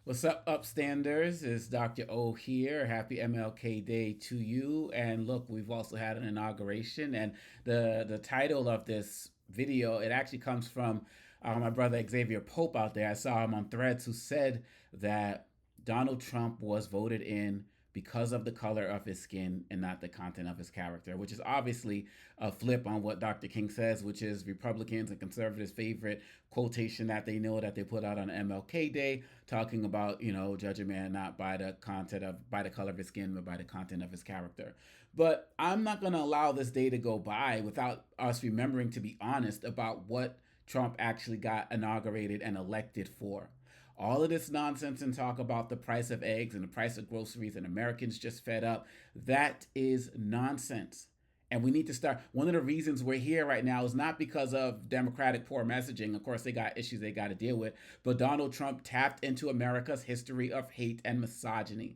What's up, upstanders? It's Dr. O here. Happy MLK Day to you. And look, we've also had an inauguration, and the title of this video it actually comes from my brother Xavier Pope out there. I saw him on Threads who said that Donald Trump was voted in because of the color of his skin and not the content of his character, which is obviously a flip on what Dr. King says, which is Republicans and conservatives' favorite quotation that they know that they put out on MLK Day, talking about, judge a man not by the by the color of his skin, but by the content of his character. But I'm not going to allow this day to go by without us remembering to be honest about what Trump actually got inaugurated and elected for. All of this nonsense and talk about the price of eggs and the price of groceries and Americans just fed up, that is nonsense. And we need to start. One of the reasons we're here right now is not because of Democratic poor messaging. Of course, they got issues they got to deal with. But Donald Trump tapped into America's history of hate and misogyny.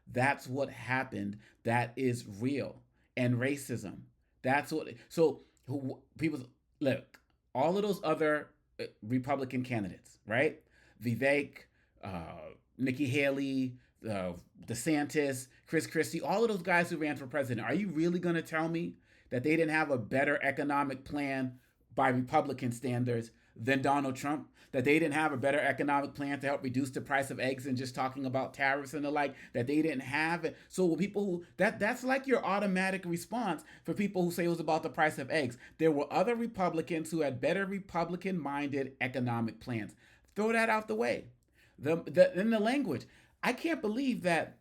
That's what happened. That is real. And racism. That's what. So people look. All of those other Republican candidates, right? Vivek, Nikki Haley, DeSantis, Chris Christie, all of those guys who ran for president, are you really going to tell me that they didn't have a better economic plan by Republican standards than Donald Trump? That they didn't have a better economic plan to help reduce the price of eggs and just talking about tariffs and the like, that they didn't have it. So people who that's like your automatic response for people who say it was about the price of eggs. There were other Republicans who had better Republican minded economic plans. Throw that out the way. In the language, I can't believe that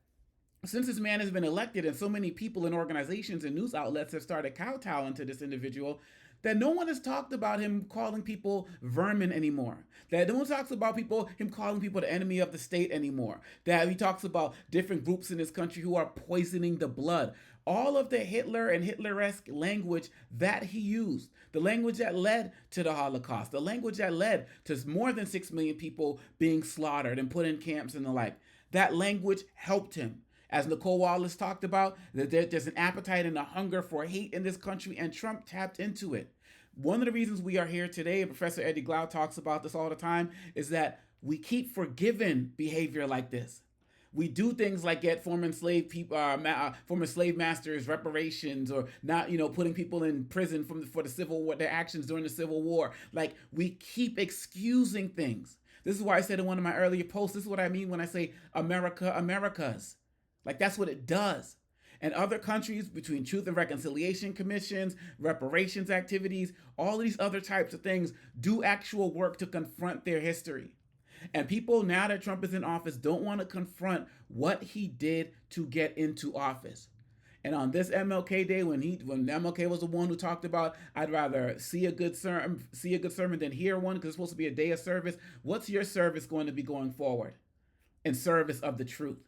since this man has been elected and so many people and organizations and news outlets have started kowtowing to this individual, that no one has talked about him calling people vermin anymore. That no one talks about him calling people the enemy of the state anymore. That he talks about different groups in this country who are poisoning the blood. All of the Hitler and Hitler-esque language that he used, the language that led to the Holocaust, the language that led to more than 6 million people being slaughtered and put in camps and the like, that language helped him. As Nicole Wallace talked about, that there's an appetite and a hunger for hate in this country, and Trump tapped into it. One of the reasons we are here today, and Professor Eddie Glaude talks about this all the time, is that we keep forgiving behavior like this. We do things like get former slave people, former slave masters reparations, or not, putting people in prison for the Civil War, their actions during the Civil War. Like, we keep excusing things. This is why I said in one of my earlier posts, this is what I mean when I say America, Americas. Like, that's what it does. And other countries, between Truth and Reconciliation Commissions, reparations activities, all these other types of things, do actual work to confront their history. And people, now that Trump is in office, don't want to confront what he did to get into office. And on this MLK Day, when MLK was the one who talked about, I'd rather see a good sermon than hear one, because it's supposed to be a day of service. What's your service going to be going forward in service of the truth?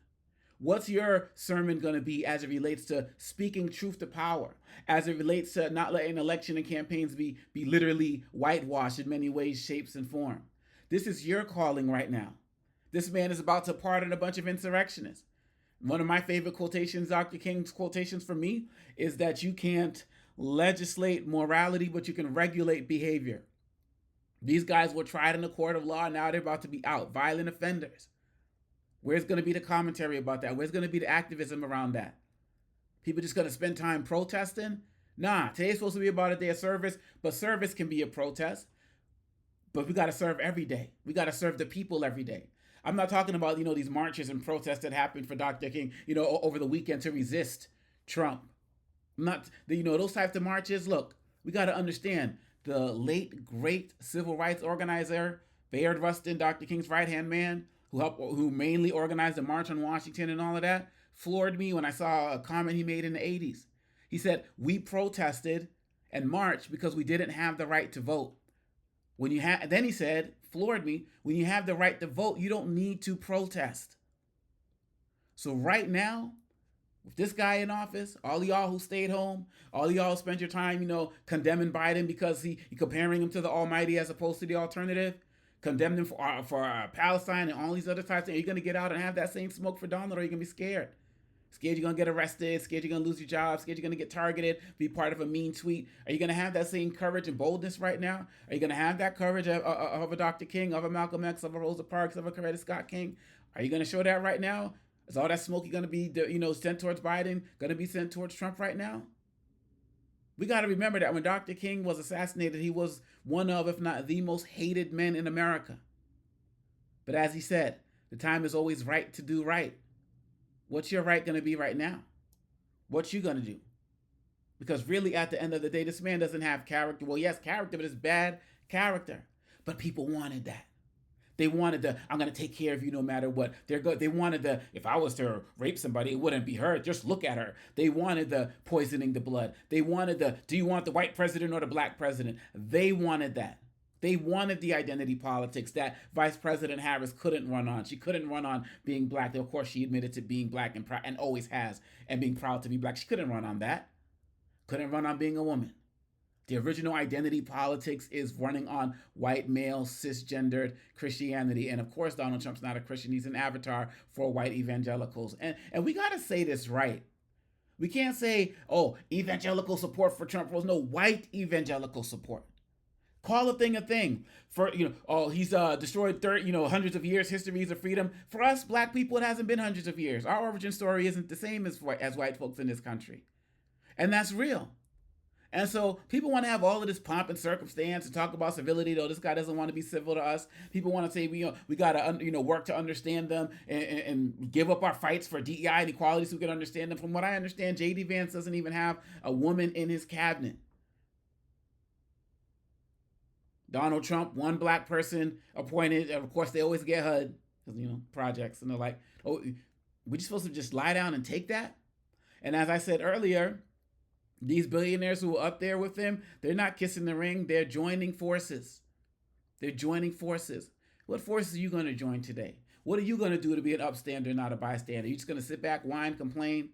What's your sermon going to be as it relates to speaking truth to power, as it relates to not letting election and campaigns be literally whitewashed in many ways, shapes, and form? This is your calling right now. This man is about to pardon a bunch of insurrectionists. One of my favorite quotations, Dr. King's quotations for me, is that you can't legislate morality, but you can regulate behavior. These guys were tried in a court of law. Now they're about to be out. Violent offenders. Where's going to be the commentary about that? Where's going to be the activism around that? People just going to spend time protesting? Nah, today's supposed to be about a day of service, but service can be a protest. But we got to serve every day. We got to serve the people every day. I'm not talking about, these marches and protests that happened for Dr. King, over the weekend to resist Trump. I'm not, those types of marches. Look, we got to understand the late, great civil rights organizer, Bayard Rustin, Dr. King's right-hand man, who mainly organized the March on Washington and all of that, floored me when I saw a comment he made in the 80s. He said, we protested and marched because we didn't have the right to vote. Then he said, floored me, when you have the right to vote, you don't need to protest. So right now, with this guy in office, all of y'all who stayed home, all of y'all who spent your time, condemning Biden because he comparing him to the Almighty as opposed to the alternative, condemned him for Palestine and all these other types of things. Are you going to get out and have that same smoke for Donald, or are you going to be scared? Scared you're gonna get arrested, scared you're gonna lose your job, scared you're gonna get targeted, be part of a mean tweet. Are you gonna have that same courage and boldness right now? Are you gonna have that courage of a Dr. King, of a Malcolm X, of a Rosa Parks, of a Coretta Scott King? Are you gonna show that right now? Is all that smoke gonna be, sent towards Biden, gonna be sent towards Trump right now? We got to remember that when Dr. King was assassinated, he was one of, if not the most hated men in America. But as he said, the time is always right to do right. What's your right going to be right now? What you going to do? Because really, at the end of the day, this man doesn't have character. Well, yes, character, but it's bad character. But people wanted that. They wanted the, I'm going to take care of you no matter what. They wanted the, if I was to rape somebody, it wouldn't be her. Just look at her. They wanted the poisoning the blood. They wanted the, do you want the white president or the black president? They wanted that. They wanted the identity politics that Vice President Harris couldn't run on. She couldn't run on being black. Of course, she admitted to being black and always has, and being proud to be black. She couldn't run on that. Couldn't run on being a woman. The original identity politics is running on white, male, cisgendered Christianity. And of course, Donald Trump's not a Christian. He's an avatar for white evangelicals. And we got to say this right. We can't say, oh, evangelical support for Trump. Well, no, white evangelical support. Call a thing. For, oh, he's destroyed hundreds of years, histories of freedom. For us, black people, it hasn't been hundreds of years. Our origin story isn't the same as white folks in this country. And that's real. And so people want to have all of this pomp and circumstance and talk about civility, though this guy doesn't want to be civil to us. People want to say we got to work to understand them and give up our fights for DEI and equality so we can understand them. From what I understand, J.D. Vance doesn't even have a woman in his cabinet. Donald Trump, one black person appointed. Of course, they always get HUD, projects, and they're like, oh, we're just supposed to just lie down and take that? And as I said earlier, these billionaires who are up there with him, they're not kissing the ring. They're joining forces. What forces are you going to join today? What are you going to do to be an upstander, not a bystander? Are you just going to sit back, whine, complain,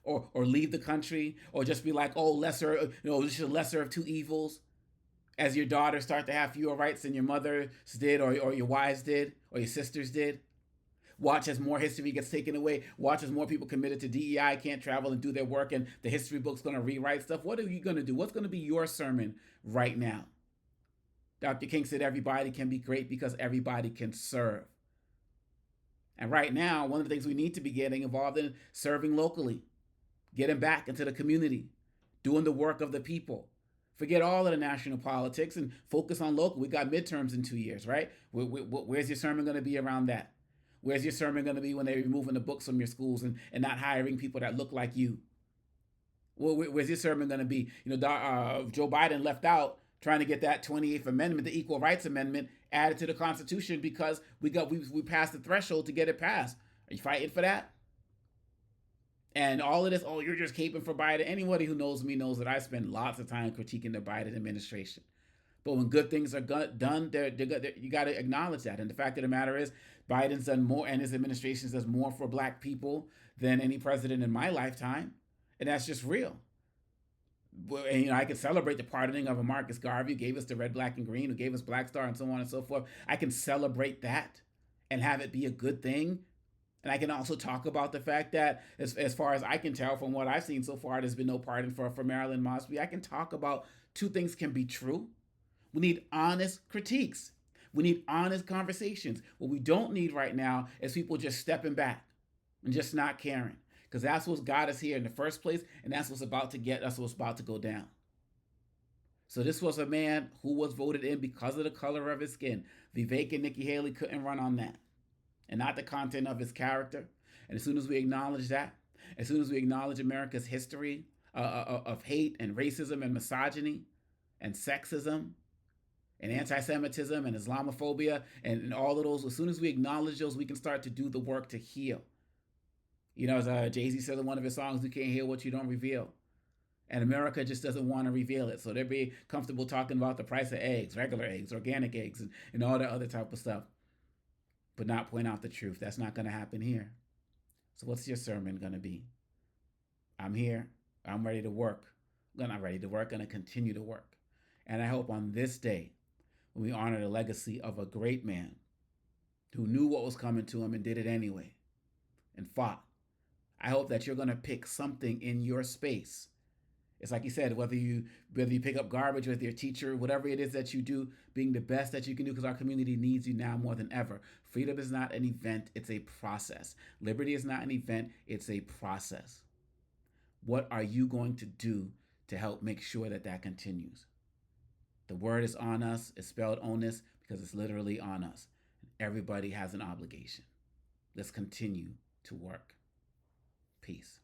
or leave the country, or just be like, oh, this is a lesser of two evils? As your daughters start to have fewer rights than your mothers did, or your wives did, or your sisters did. Watch as more history gets taken away. Watch as more people committed to DEI can't travel and do their work, and the history book's going to rewrite stuff. What are you going to do? What's going to be your sermon right now? Dr. King said everybody can be great because everybody can serve. And right now, one of the things we need to be getting involved in, serving locally, getting back into the community, doing the work of the people. Forget all of the national politics and focus on local. We got midterms in 2 years, right? Where's your sermon going to be around that? Where's your sermon going to be when they're removing the books from your schools and not hiring people that look like you? Where's your sermon going to be? Joe Biden left out trying to get that 28th Amendment, the Equal Rights Amendment, added to the Constitution because we passed the threshold to get it passed. Are you fighting for that? And all of this, oh, you're just caping for Biden. Anybody who knows me knows that I spend lots of time critiquing the Biden administration. But when good things are done, you got to acknowledge that. And the fact of the matter is, Biden's done more, and his administration does more for black people than any president in my lifetime. And that's just real. And, I can celebrate the pardoning of a Marcus Garvey, who gave us the red, black, and green, who gave us Black Star, and so on and so forth. I can celebrate that and have it be a good thing. And I can also talk about the fact that, as far as I can tell from what I've seen so far, there's been no pardon for Marilyn Mosby. I can talk about two things can be true. We need honest critiques. We need honest conversations. What we don't need right now is people just stepping back and just not caring. Because that's what's got us here in the first place, and that's what's about to get us, what's about to go down. So this was a man who was voted in because of the color of his skin. Vivek and Nikki Haley couldn't run on that, and not the content of his character. And as soon as we acknowledge that, as soon as we acknowledge America's history of hate and racism and misogyny and sexism and anti-Semitism and Islamophobia and all of those, as soon as we acknowledge those, we can start to do the work to heal. As Jay-Z said in one of his songs, you can't heal what you don't reveal. And America just doesn't want to reveal it. So they're be comfortable talking about the price of eggs, regular eggs, organic eggs, and all that other type of stuff, but not point out the truth. That's not going to happen here. So what's your sermon going to be? I'm here. I'm ready to work. I'm not ready to work. I'm going to continue to work. And I hope on this day, when we honor the legacy of a great man who knew what was coming to him and did it anyway and fought, I hope that you're going to pick something in your space. It's like you said, whether you pick up garbage with your teacher, whatever it is that you do, being the best that you can do, because our community needs you now more than ever. Freedom is not an event, it's a process. Liberty is not an event, it's a process. What are you going to do to help make sure that that continues? The word is on us. It's spelled onus because it's literally on us. Everybody has an obligation. Let's continue to work. Peace.